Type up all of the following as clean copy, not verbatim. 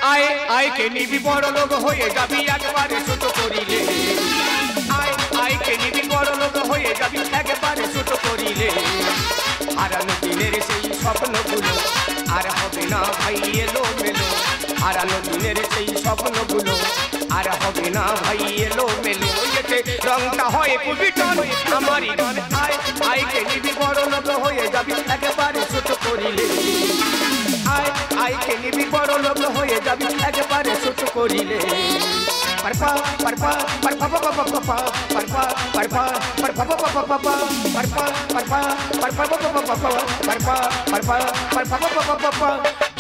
আয় আয় কে নিবি বড় লোক হয়ে যাবি একবারে ছোট করিলে আয় আয় কে নিবি বড় লোক হয়ে যাবি একবারে ছোট করিলে হারানো দিনের সেই স্বপ্নগুলো আর হবে না ভাই এলো মেলো হারানো দিনের সেই স্বপ্নগুলো আর হবে না ভাই এলো মেলো এতে রংটা হয় খুবই টন আমারই রং আয় আয় কে নিবি বড় লোক হয়ে যাবি একবারে ছোট করিলে আয় আয় কে নিবি বড় লোক হয়ে যাবি একবারে ছোট করিলে परपा परपा परपा परपा परपा परपा परपा परपा परपा परपा परपा परपा परपा परपा परपा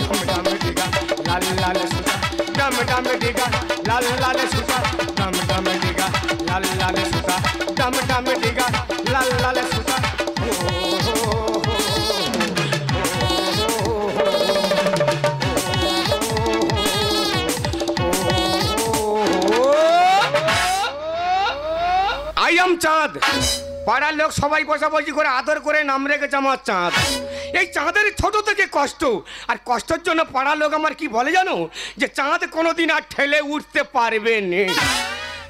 डम डम डिगा लाल लाल सुता डम डम डिगा लाल लाल सुता डम डम डिगा लाल लाल सुता डम डम डिगा लाल लाल सुता চাঁদ পাড়ার লোক সবাই বসাবসি করে আদর করে নাম রেখেছে আমার চাঁদ এই চাঁদের ছোট থেকে কষ্ট আর কষ্টের জন্য পাড়ার লোক আমার কি বলে জানো যে চাঁদ কোনোদিন আর ঠেলে উঠতে পারবে না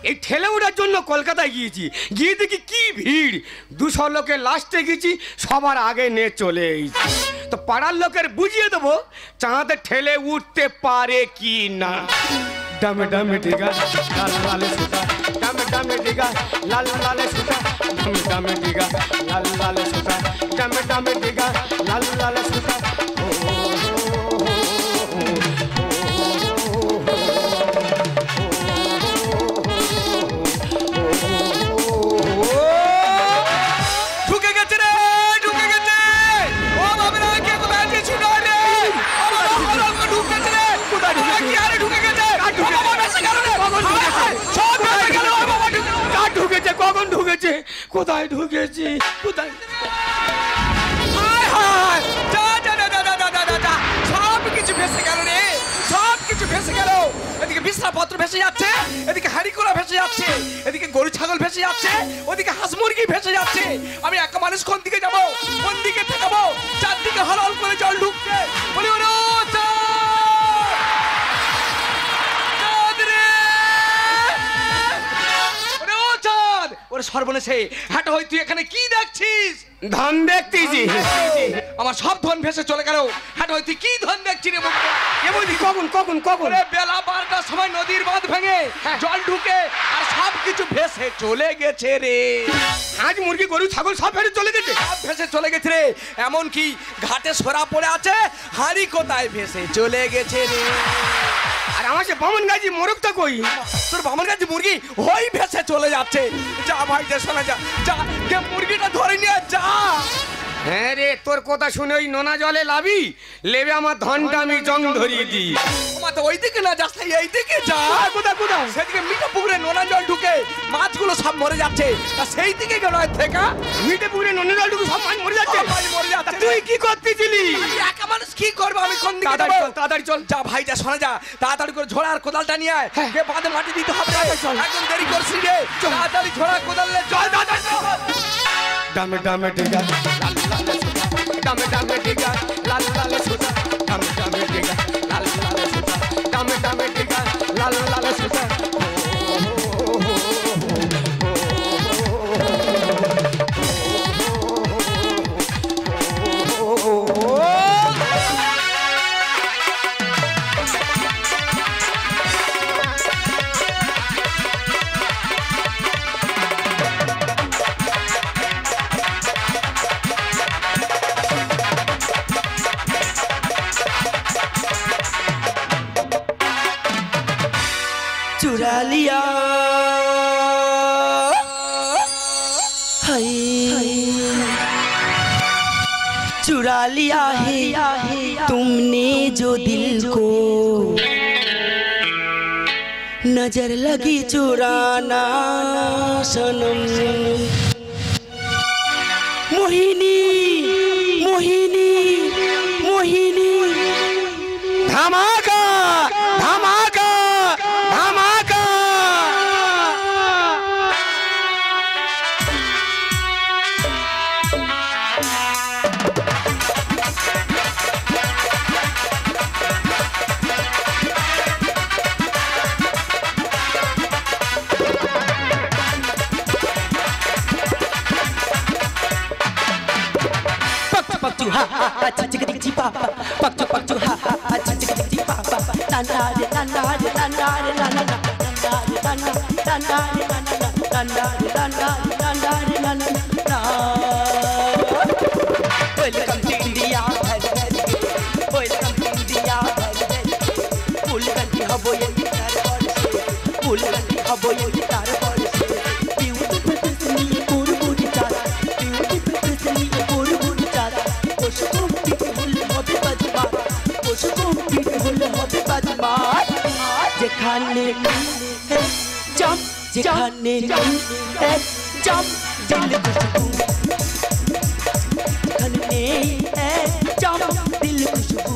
এই ঠেলে ওঠার জন্য কলকাতায় গিয়েছি গিয়ে দেখি কি ভিড় 200 লোকের লাস্টে গেছি সবার আগে নিয়ে চলে এসেছি তো পাড়ার লোকের বুঝিয়ে দেবো চাঁদ ঠেলে উঠতে পারে কি না डम डम डिगा लाल लाल सुता डम डम डिगा लाल लाल सुता डम डम डिगा लाल लाल सुता डम डम डिगा लाल लाल सुता ঢুকে গেছে রে ঢুকে গেছে ও বাবরা কে কোথায় আছে ছুটা রে ও ঢুকে গেছে রে কোথায় ঢুকে কি আরে ঢুকে গেছে কখন ঢুকেছে কোথায় ঢুকেছে কোথায় সব কিছু ভেসে গেল রে সব কিছু ভেসে গেল এদিকে বিছনাপত্র ভেসে যাচ্ছে এদিকে হাঁড়িকোড়া ভেসে যাচ্ছে এদিকে গরু ছাগল ভেসে যাচ্ছে ওদিকে হাঁস মুরগি ভেসে যাচ্ছে আমি একা মানুষ কোন দিকে যাবো কোন দিকে যাবো চারদিকে হলহল করে জল ঢুকছে বলি ওরে সর্বনেশে হাঁটা হই তুই এখানে কি দেখছিস ধন দেখতেছি আমার সব ধন ভেসে চলে গেল হাঁটা হই তুই কি ধন দেখছিস রে কখন কখন কখন বেলা 12টার সময় নদীর বাঁধ ভেঙে জল ঢুকে আর সব কিছু ভেসে চলে গেছে রে আজ মুরগি গরু ছাগল সব ভেসে চলে গেছে সব ভেসে চলে গেছে রে এমন কি ঘাটে সরা পড়ে আছে হাঁড়ি কোথায় ভেসে চলে গেছে রে আর আমার সে বামন গাজি মোরগটা কই তোর বামন গাজি মুরগি ওই ভেসে চলে যাচ্ছে যা ভাই যা শোনা যা যা কে মুরগিটা ধরে নিয়ে যা হ্যাঁ রে তোর কথা শুনে ওই নোনা জলে লাবি লেবে আমার ধনটা আমি জং ধরিয়ে দিই ওমা তো ওইদিকে না যাস এইদিকে যা কোথা কোথা সেদিকে মিঠে পুকুরে নোনা জল ঢুকে মাছগুলো সব মরে যাচ্ছে তা সেই দিকে গেল থেকে মিঠে পুকুরে নোনা জল ঢুকে সব মাছ মরে যাচ্ছে মরে যাচ্ছে তুই কি করতেছিলি একা মানুষ কি করব আমি কোন দিকে যাব তাড়াতাড়ি চল যা ভাই যা শোনা যা তাড়াতাড়ি করে ঝোড়া আর কোদালটা নিয়ে আয় কে বাঁধে মাটি দিতে হবে একদম দেরি করছিস রে তাড়াতাড়ি ঝোড়া কোদাল লে চল তাড়াতাড়ি डम डम डिगा लाल लाल सुता डम डम डिगा लाल लाल सुता डम डम डिगा लाल लाल सुता डम डम डिगा लाल लाल सुता चुरा लिया चुरा लिया है तुमने जो दिल को नजर लगी चुराना सनम मोहिनी मोहिनी मोहिनी धमाका धमाका धमाका ha ha chichika chichi papa pakcho pakcho ha ha chichika chichi papa nana re nana re nana re nana nana nana re nana nana re nana welcome to India welcome to India full country habo ye tar parse full country habo ye tar parse beautiful Disney pur pur char beautiful Disney pur pur char oshko beautiful hobe bajba oshko beautiful hobe bajba jekhane jump jekhane jump dil khushbu jekhane jump dil khushbu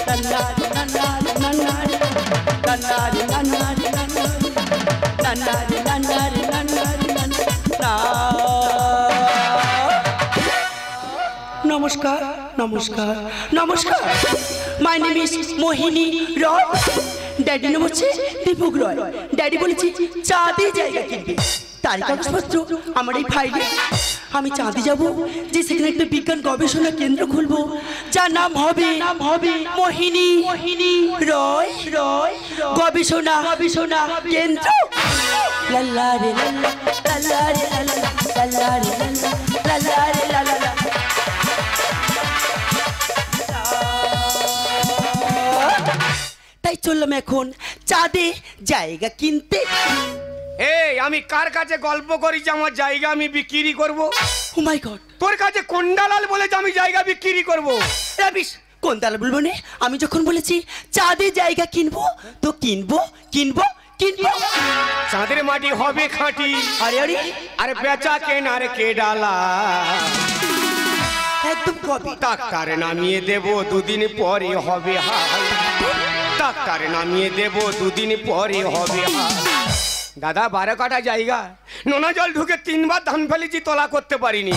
nana nana nana nana nana নমস্কার নমস্কার নমস্কার my name is Mohini Roy daddy নাম হচ্ছে দীপক রয় daddy বলেছে চাঁদে জায়গা কিনবে তার কাগজপত্র আমার এই ফাইলে আমি চাঁদে যাব যে সেখানে একটা বিজ্ঞান গবেষণা কেন্দ্র খুলবো যার নাম হবে মোহিনী রয় গবেষণা কেন্দ্র লাল্লা রে লাল্লা রে লাল্লা রে লাল্লা রে লাল্লা তাই চললাম এখন চাঁদে জায়গা কিনতে এই আমি কার কাছে গল্প করি যে আমার জায়গা আমি বিক্রি করব ও মাই গড তোর কাছে কোন দালাল বলে যে আমি জায়গা বিক্রি করব রাবিশ কোন দালাল বলবো না আমি যখন বলেছি চাঁদে জায়গা কিনবো তো কিনবো চাঁদের মাটি হবে খাঁটি আরে বেচা কেনার কে ডালা একদম কবি ডাক্তারে নামিয়ে দেব দুদিন পরে হবে হাল ডাক্তারে নামিয়ে দেব দুদিন পরে হবে হাল দাদা 12 কাঠা জায়গা নোনা জল ঢুকে 3 বার ধান ফেলেছি তোলা করতে পারিনি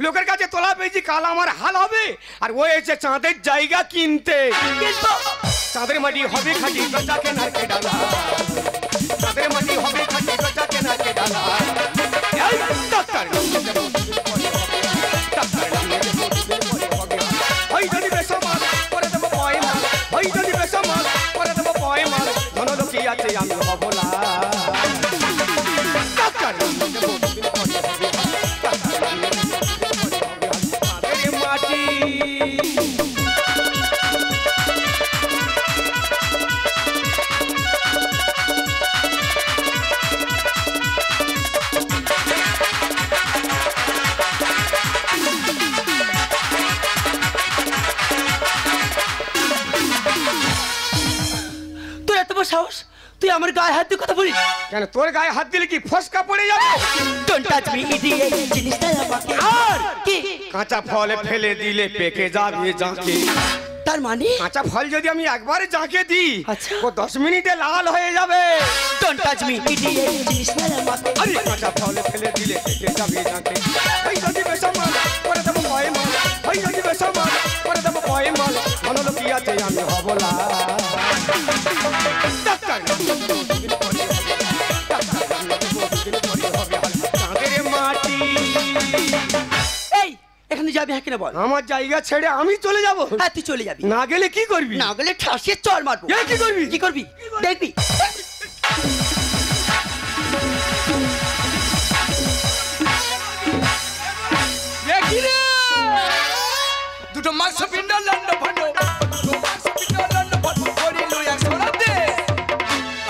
লোকের কাছে তোলা পেয়েছি কাল আমার হাল হবে আর ও এসে চাঁদের জায়গা কিনতে চাঁদের মাটি হবে খাঁটি বেচা কেনার কে ডালা চাঁদের মাটি হবে খাঁটি বেচা কেনার কে ডালা ডাক্তার ওই যদি বেসমাল করে দেবো পয়মাল ওই যদি বেসমাল করে দেবো পয়মাল ধনলোকি আছে আমি হব না ডাক্তার মাটি সাহস তুই আমার গায়ে হাত দিয়ে কথা বলিস কেন তোর গায়ে হাত দিলে কি ফসকা পড়ে যাবে ডোন্ট টাচ মি ইডিয়েট জিনিসটা আমাকে আর কি কাঁচা ফল ফেলে দিলে পেকে যাবে জাঁকে তার মানে কাঁচা ফল যদি আমি একবারে জাঁকে দিই আচ্ছা ও 10 মিনিটে লাল হয়ে যাবে ডোন্ট টাচ মি ইডিয়েট জিনিসটা আমাকে আরে কাঁচা ফল ফেলে দিলে পেকে যাবে জাঁকে ওই যদি বেসমাল করে দেবো পয়মাল ওই যদি বেসমাল করে দেবো পয়মাল ধনলোকি আছে আমি হব না এখানে যাবি হ্যাঁ কিনা বল আমার জায়গা ছেড়ে আমি চলে যাব হ্যাঁ তুই চলে যাবি না গেলে কি করবি না গেলে ঠাসিয়ে চড় মারবো কি করবি দেখবি দুটো মাংস পিণ্ড লন্ড ভালো দুটো মাংস পিণ্ড লন্ড ভালো করে লই এক সোনা দে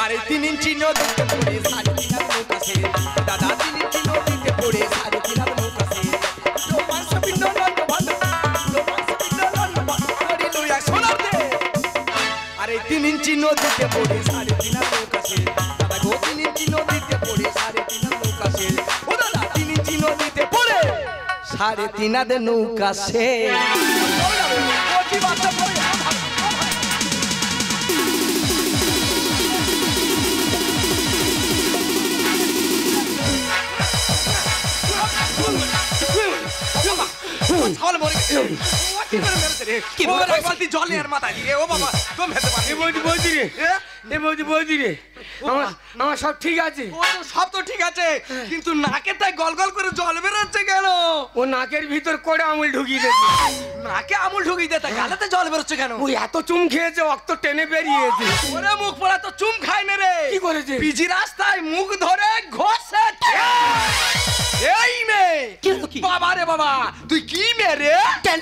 আরে 3 ইঞ্চি নদীতে পড়ে 3.5 নৌকা সে দাদা 3 ইঞ্চি নদীতে পড়ে 3.5 নৌকা সে দুটো মাংস পিণ্ড লন্ড ভালো দুটো মাংস পিণ্ড লন্ড ভালো করে লই এক সোনা দে আরে 3 ইঞ্চি নদীতে পড়ে 3.5 নৌকা সে দাদা গো 3 ইঞ্চি নদীতে পড়ে 3.5 নৌকা সে ও দাদা 3 ইঞ্চি নদীতে পড়ে 3.5 নৌকা সে আমার সব ঠিক আছে। ও তো সব তো ঠিক আছে, কিন্তু নাকে তাই গল গল করে জল বেরোচ্ছে কেন? ও নাকের ভিতর করে আঙুল ঢুকিয়ে দিয়েছে। নাকে আমুল ঢুকিয়ে দেয়, গালেতে জল বেরোচ্ছে কেন? ওই এত চুম খেয়েছে রক্ত টেনে বেরিয়েছে। ওরে মুখ পড়া তো চুম খায় না রে। কি করেছে? পিজি রাস্তায় মুখ ধরে ঘষে। এই মেয়ে, বাবা রে বাবা, তুই কি মেয়ে রে? কেন?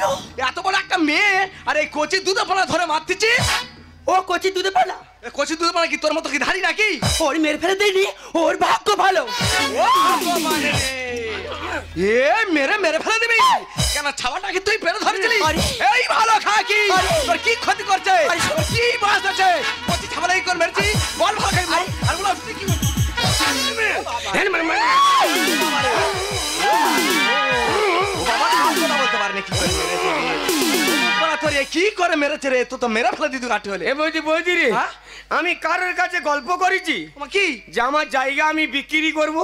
এত বড় একটা মেয়ে আর এই কচি দুধে পালা ধরে মারতেছিস? ও কচি দুধে পালা? কচি দুধে পালা কি তোর মতো কি ধারি নাকি? ওর মেরে ফেলে দেয়নি, ওর ভাগ্য ভালো। ও ভগবান রে, এ মেরে মেরে ফেলে দিবি কেন? ছাওয়াটাকে তুই পেরে ধরেছিলি? এই ভালো খাকি তোর কি ক্ষতি করছে? কি বাস আছে? কচি ছাওয়ালাই কর মেরেছি, বল ভালো খাই বল। আর বল তুই কি বলতে পারে কি করে মেরেছে? কি করে মেরেছে রে? তো তো মেরে ফেলে দিদি কাটি হলে। এ বৌদি রে, আমি কারোর কাছে গল্প করেছি কি যে আমার জায়গা আমি বিক্রি করব?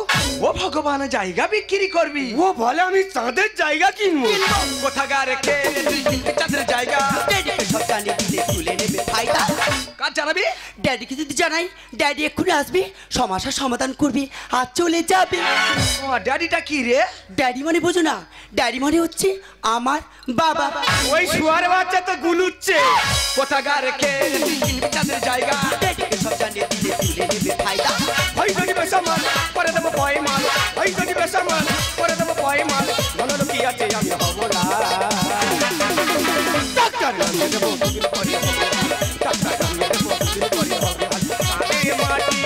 ও ভগবান, জায়গা বিক্রি করবি? ও বলে আমি চাঁদের জায়গা কিনবো। কোথাকার রেখে তুই কিনবি চাঁদের জায়গা? সব জানি দিলে তুলে নেবে ফায়দা। কাজ জানাবি? ড্যাডিকে যদি জানাই, ড্যাডি এক্ষুনি আসবে, সমস্যার সমাধান করবি আর চলে যাবে। ও ড্যাডিটা কি রে? ড্যাডি মানে বোঝো না? ড্যাডি মানে হচ্ছে আমার বাবা। ওই শুয়ার বাচ্চা তো গুলুচ্ছে। কোথাকার রেখে তুই কিনবি চাঁদের জায়গা? ড্যাডিকে সব জানিয়ে দিলে তুলে নেবে ফায়দা। ওই যদি বেসামান করে দেবো পয় মাল, ওই যদি বেসামান করে দেবো পয় মাল। মনে কি আছে আমি হব না ডাক্তার, নামিয়ে দেবো দুদিন পরে হবে। ডাক্তার নামিয়ে দেবো দুদিন পরে হবে। আরে মাটি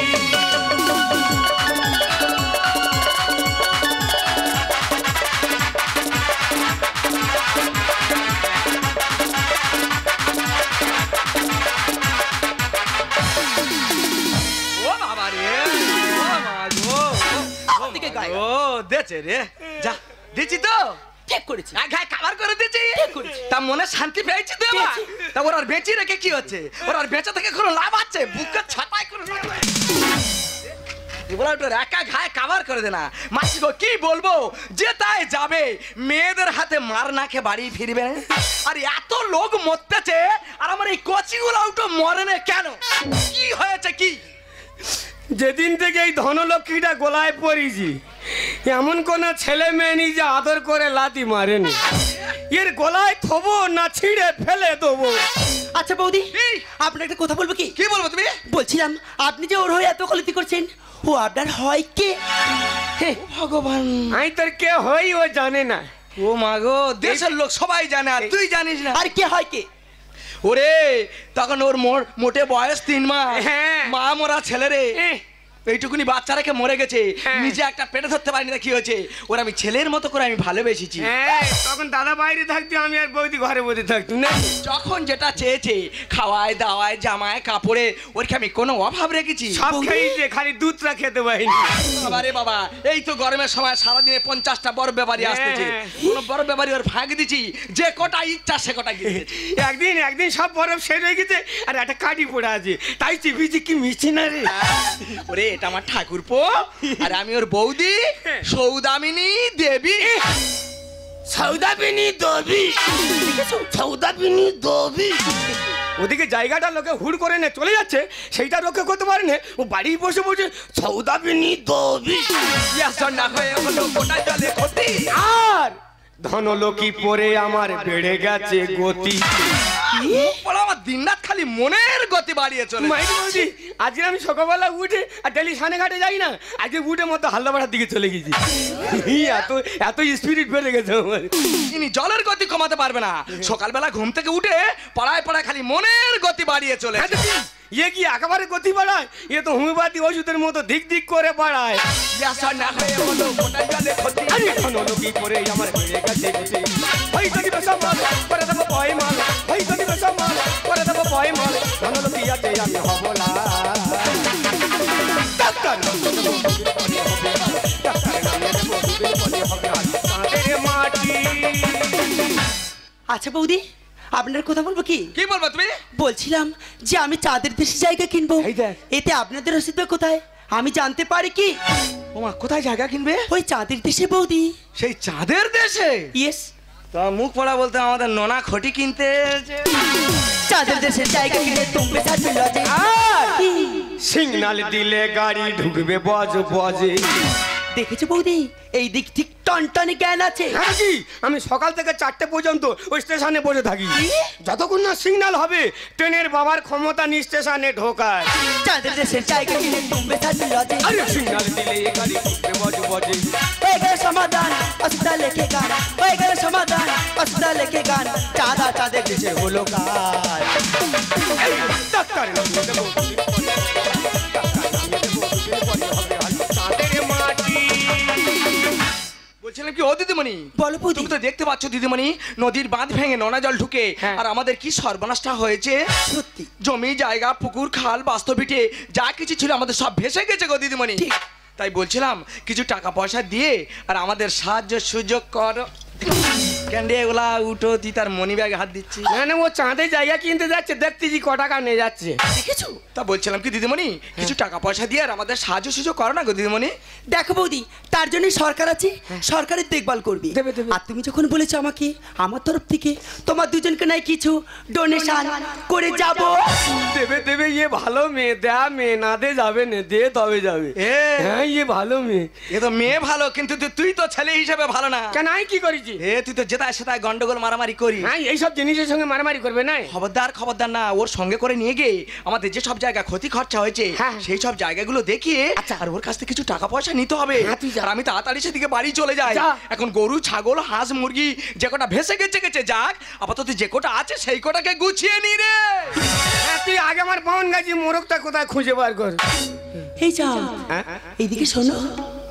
দেছে রে, যা দিচ্ছি তো ঠিক করেছি, খাবার করে দিচ্ছি। তা মনে শান্তি পেয়েছি তো? তা ওর আর বেঁচে রেখে কি হচ্ছে? ওর আর বেঁচে থেকে কোনো লাভ আছে? বুকে ছাপাই করে একা ঘায়ে কাবার করে দে না। মাসি গো কি বলবো, যে তাই যাবে, মেয়েদের হাতে মার না খেয়ে বাড়ি ফিরবে। আর এত লোক মরতেছে আর আমার এই কচিগুলো উঠো মরে না কেন? কি হয়েছে কি? যেদিন থেকে এই ধনলক্ষ্মীটা গোলায় পড়েছি, এমন কোন ছেলে মেয়ে নি যে আদর করে লাথি মারেনি। এর গলায় থবো না ছিঁড়ে ফেলে দেবো। আচ্ছা বৌদি, আপনার একটা কথা বলবো কি? কি বলবো তুমি? বলছিলাম আপনি যে ওর হয়ে এত কলতি করছেন, ও আপনার হয় কে? হে ভগবান, আমি তোর কে হই ও জানে না। ও মা গো, দেশের লোক সবাই জানে আর তুই জানিস না। আর কে হয় কে? ওরে তখন ওর মোটে বয়স 3 মাস। হ্যাঁ। মা মরা ছেলে রে, এইটুকুনি বাচ্চা রেখে মরে গেছে। নিজে একটা পেটে ধরতে পারিনি, কি হয়েছে? ওর আমি ছেলের মতো করে আমি ভালোবেসেছি। তখন দাদা বাইরে থাকতে, আমি আর বৌদি ঘরে বসে থাকতাম না। যখন যেটা চেয়েছে, খাওয়ায় দাওয়ায় জামায় কাপড়ে, ওর কি আমি কোনো অভাব রেখেছি? সব খেয়েছে, খালি দুধটা খেতে পারিনি। বাবা রে বাবা, এই তো গরমের সময় সারাদিনে 50টা বড় ব্যাপারী আসতেছে। কোনো বড় ব্যাপারী ওর ফাঁক দিচ্ছি, যে কটা ইচ্ছা সে কটা গিয়েছে। একদিন সব বরফ শেষ হয়ে গেছে আর একটা কাঠি পড়ে আছে, তাই চিপিছি। কি মিষ্টি না রে? ওরে এটা আমার ঠাকুরপো, আর আমি ওর বৌদি সৌদামিনী দেবী। সৌদামিনী দেবী, সৌদামিনী দেবী। ওদিকে জায়গাটা লোকে হুড় করে নে চলে যাচ্ছে, সেইটা রক্ষা করতে পারে না। ও বাড়ি বসে বসে সৌদামিনী দেবী। আর ধনলক্ষ্মী পরে আমার বেড়ে গেছে গতি। আমার দিনরাত খালি মনের গতি বাড়িয়ে চলে। আজকে আমি সকালবেলা উঠে আর ডেলি সানে ঘাটে যাই না, আজকে উঠে মতো হালদাপাড়ার দিকে চলে গেছি। এত স্পিরিট বেড়ে গেছে আমার। ইনি জলের গতি কমাতে পারবে না। সকালবেলা ঘুম থেকে উঠে পাড়ায় পাড়ায় খালি মনের গতি বাড়িয়ে চলে। এ কি একেবারে গতি বাড়ায়? এ তো হোমিওপ্যাথি ওষুধের মতো দিক দিক করে বাড়ায়। ধনলক্ষ্মী পরে আমার বেড়ে গেছে গতি। ওই যদি বেসামাল করে দেবো পয় মাল, ওই যদি বেসামাল করে দেবো পয় মাল। ধনলক্ষ্মী আছে আমি হব না ডাক্তার। আচ্ছা বৌদি, আপনার কথা বলবো কি? কি বলবো তুমি? বলছিলাম যে আমি চাঁদের দেশে জায়গা কিনবো। এতে আপনাদের অসুবিধা কোথায় আমি জানতে পারি কি? ওমা, কোথায় জায়গা কিনবে? ওই চাঁদের দেশে বৌদি। সেই চাঁদের দেশে? ইয়েস। তো মুখ পড়া বলতে আমাদের নোনা খটি কিনতে। চাঁদের দেশে জায়গা কিনে তুমি সাথে লজে। সিগন্যাল দিলে গাড়ি ঢুকবে বজে। দেখেছো বৌদি, এই দিক ঠিক টনটনে জ্ঞান আছে। হ্যাঁ কি, আমি সকাল থেকে 4টে পর্যন্ত ওই স্টেশনে বসে থাকি, যতক্ষণ না সিগন্যাল হবে ট্রেনের বাবার ক্ষমতা নি স্টেশনে ঢোকায়। চাঁদের দেশের জায়গা কিনে তুমি সাথে লজে। আরে সিগন্যাল দিলে গাড়ি ঢুকবে বজে। হয়ে গেল সমাধান, অসুবিধা লেখে গান। হয়ে গেল সমাধান, অসুবিধা লেখে গান। চাঁদা চাঁদের দেশে হলো গান। ডাক্তার বলছিলাম কি ও দিদিমণি, বলো বৌদি। তুমি তো দেখতে পাচ্ছ দিদিমণি, নদীর বাঁধ ভেঙে নোনা জল ঢুকে আর আমাদের কি সর্বনাশটা হয়েছে। সত্যি জমি জায়গা পুকুর খাল বাস্তবিটে যা কিছু ছিল আমাদের সব ভেসে গেছে গো দিদিমণি। তাই বলছিলাম কিছু টাকা পয়সা দিয়ে আর আমাদের সাহায্য সুযোগ করো। ক্যান্ডে ওলা উঠো, তুই তার মনি ব্যাগে হাত দিচ্ছি। না ও চাঁদের জায়গা কিনতে যাচ্ছে, দেখতেছি ক টাকা নিয়ে যাচ্ছে। দেখেছো? তা বলছিলাম কি দিদিমণি, কিছু টাকা পয়সা দিয়ে আর আমাদের সাহায্য সুযোগ করো না গো দিদিমণি। দেখো বৌদি, তার জন্য সরকার আছে, সরকারের দেখভাল করবি। আর তুমি যখন বলেছো আমাকে, আমার তরফ থেকে তোমার দুজনকে নাই কিছু ডোনেশন করে যাব। দেবে ইয়ে ভালো মেয়ে, দেয়া মেয়ে না দে যাবে না, দে তবে যাবে। হ্যাঁ ইয়ে ভালো মেয়ে। এ তো মেয়ে ভালো, কিন্তু তুই তো ছেলে হিসেবে ভালো না। কেন আমি কি করেছি? তুই তো যেটা সেটাই গন্ডগোল মারামারি করি। হ্যাঁ এইসব জিনিসের সঙ্গে মারামারি করবে না। খবরদার না, ওর সঙ্গে করে নিয়ে গিয়ে আমাদের যে সব জায়গা ক্ষতি খরচা হয়েছে সেই সব জায়গাগুলো দেখিয়ে আর ওর কাছ থেকে কিছু টাকা পয়সা নিতে হবে। আর আমি তাড়াতাড়ি সেদিকে বাড়ি চলে যাই। এখন গরু ছাগল হাঁস মুরগি যে কটা ভেসে গেছে যাক, আপাতত যে কটা আছে সেই কটাকে গুছিয়ে নি রে। তুই আগে আমার পাউন গাছি মোরগটা কোথায় খুঁজে বার কর। এই যা এইদিকে শোনো।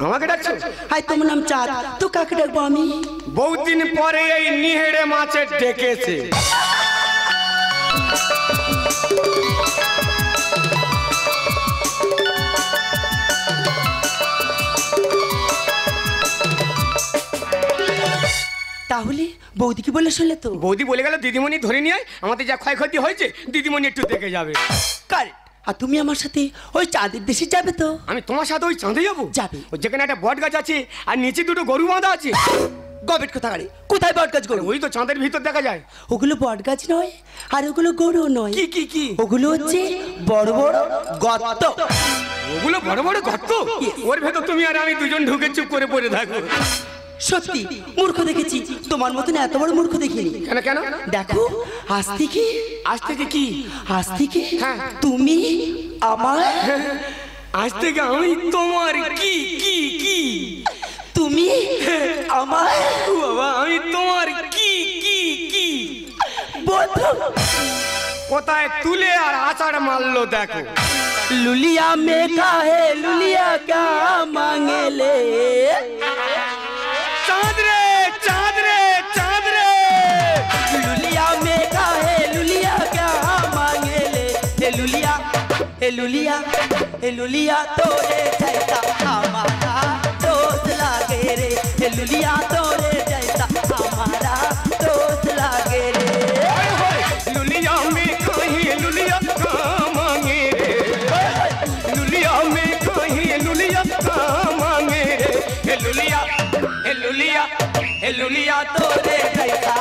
আমাকে ডাকছো? হাই, তোমার নাম চাঁদ, তো কাকে ডাকবো আমি? বহুত দিন পরে এই নিহেড়ে মাছের ডেকেছে। তাহলে বৌদিকে বলে শুনলে তো? বৌদি বলে গেল দিদিমণি ধরে নিয়ে আমাদের যা ক্ষয়ক্ষতি হয়েছে দিদিমণি একটু দেখে যাবে। কারেক্ট। আর তুমি আমার সাথে ওই চাঁদের দেশে যাবে তো? আমি তোমার সাথে ওই চাঁদে যাবো? যাবে। যেখানে একটা বট গাছ আছে আর নিচে দুটো গরু বাঁধা আছে। গবেট কোথাকারে? কোথায় বট গাছ গরু? ওই তো চাঁদের ভিতর দেখা যায়। ওগুলো বট গাছ নয়, আর ওগুলো গরু নয়। কি কি কি? ওগুলো হচ্ছে বড় বড় গর্ত। ওগুলো বড় বড় গর্ত? ওর ভেতর তুমি আর আমি দুজন ঢুকে চুপ করে পড়ে থাকো। সত্যি মূর্খ দেখেছি, তোমার মতন এত বড় মূর্খ দেখিনি। কেন কেন? দেখো আজ থেকে কি? আজ থেকে তুমি আমার, আজ থেকে আমি তোমার কি কি কি? তুমি আমার বাবা, আমি তোমার কি কি কি বন্ধু। কোথায় তুলে আর আচার মারলো দেখো। लुलिया में काहे लुलिया क्या मांगेले? चाँद रे चाँद रे चाँद रे, लुलिया में काहे लुलिया क्या मांगेले? ए लुलिया ए लुलिया ए लुलिया तोरे जैसा हमारा दोस्त लागे रे। ए लुलिया तोरे जैसा हमारा दोस्त लागे रे। लुलिया में कहीं लुलिया का मांगे रे, लुलिया में कहीं लुलिया का मांगे रे। लुलिया तोरे जैसा